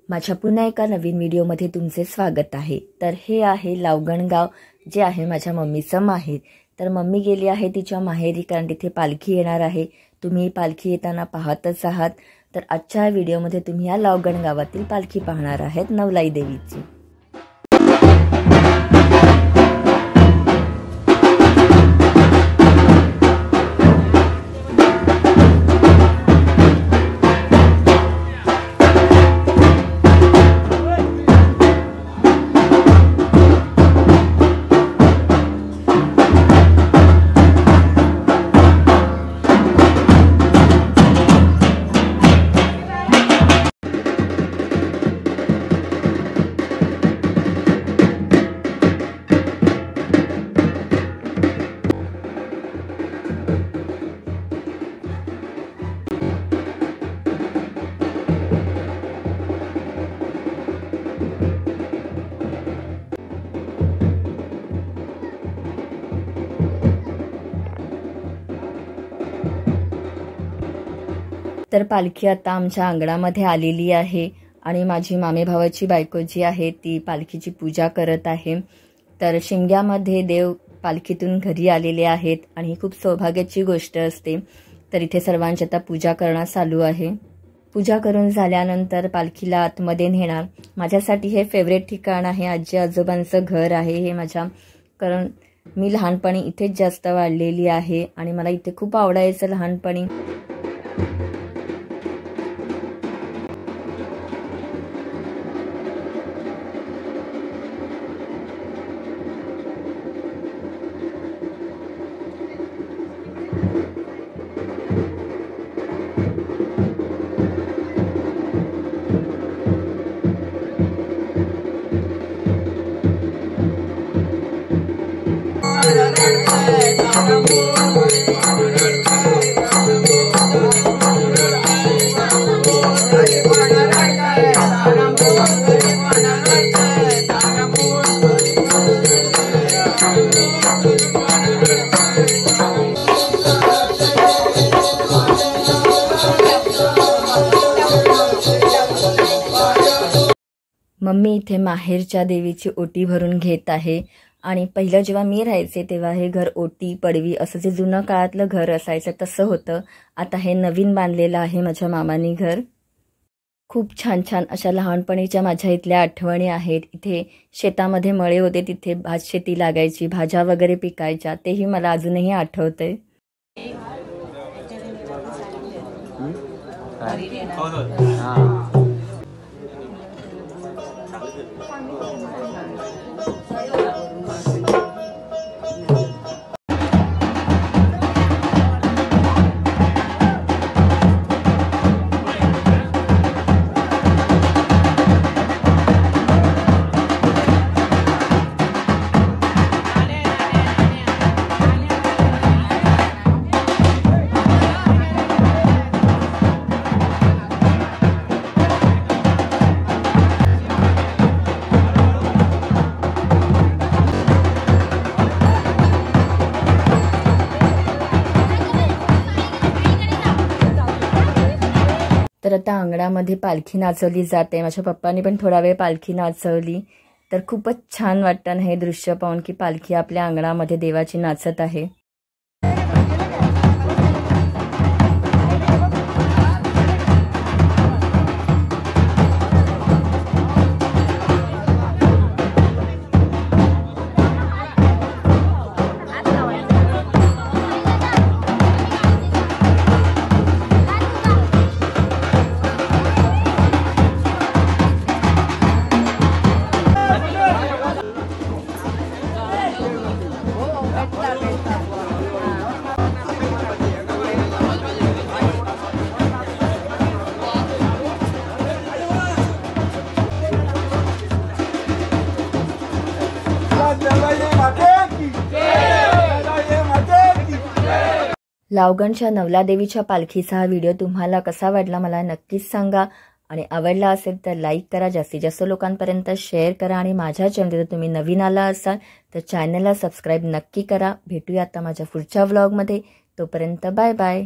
माझ्या पुन्हा एका नवीन व्हिडिओमध्ये तुमचे स्वागत आहे। तर हे आहे लावगणगाव, जे आहे माझ्या मम्मीचं माहेर। तर मम्मी गेली आहे तिच्या माहेरी, कारण तिथे पालखी येणार आहे। तुम्ही पालखी येताना पाहतच आहात। तर आजच्या व्हिडिओमध्ये तुम्ही या लावगणगावातील पालखी पाहणार आहेत, नवलाई देवीची। तर पालखी आता आमच्या अंगणामध्ये आलेली आहे आणि माझी मामे भावाची बायको जी आहे ती पालखीची पूजा करत आहे। तर शिमग्यामध्ये देव पालखीतून घरी आलेले आहेत आणि खूप सौभाग्याची गोष्ट असते। तर इथे सर्वांची आता पूजा करणं चालू आहे। पूजा करून झाल्यानंतर पालखीला आतमध्ये नेणार। माझ्यासाठी हे फेवरेट ठिकाण आहे, आजी आजोबांचं घर आहे हे माझ्या, कारण मी लहानपणी इथेच जास्त वाढलेली आहे आणि मला इथे खूप आवडायचं लहानपणी। मम्मी इथे माहेरच्या देवीची ओटी भरून घेत आहे आणि पहिलं जेव्हा मी राहायचे तेव्हा हे घर ओटी पडवी असं जे जुनं काळातलं घर असायचं तसं होतं। आता हे नवीन बांधलेलं आहे माझ्या मामानी घर। खूप छान छान अशा लहानपणीच्या माझ्या इथल्या आठवणी आहेत। इथे शेतामध्ये मळे होते, तिथे भातशेती लागायची, भाज्या वगैरे पिकायच्या, तेही मला अजूनही आठवतंय। तर आता अंगणामध्ये पालखी नाचवली जाते। माझ्या पप्पांनी पण थोडा वेळ पालखी नाचवली। तर खूपच छान वाटतं हे दृश्य पाहून की पालखी आपल्या अंगणामध्ये देवाची नाचत आहे। लावगणच्या नवला देवीच्या पालखीचा हा व्हिडिओ तुम्हाला कसा वाटला मला नक्कीच सांगा आणि आवडला असेल तर लाईक करा, जास्तीत जास्त लोकांपर्यंत शेअर करा आणि माझ्या चॅनलवर तुम्ही नवीन आला असाल तर चॅनलला सबस्क्राइब नक्की करा। भेटूया आता माझ्या पुढच्या व्लॉगमध्ये, तोपर्यंत बाय बाय।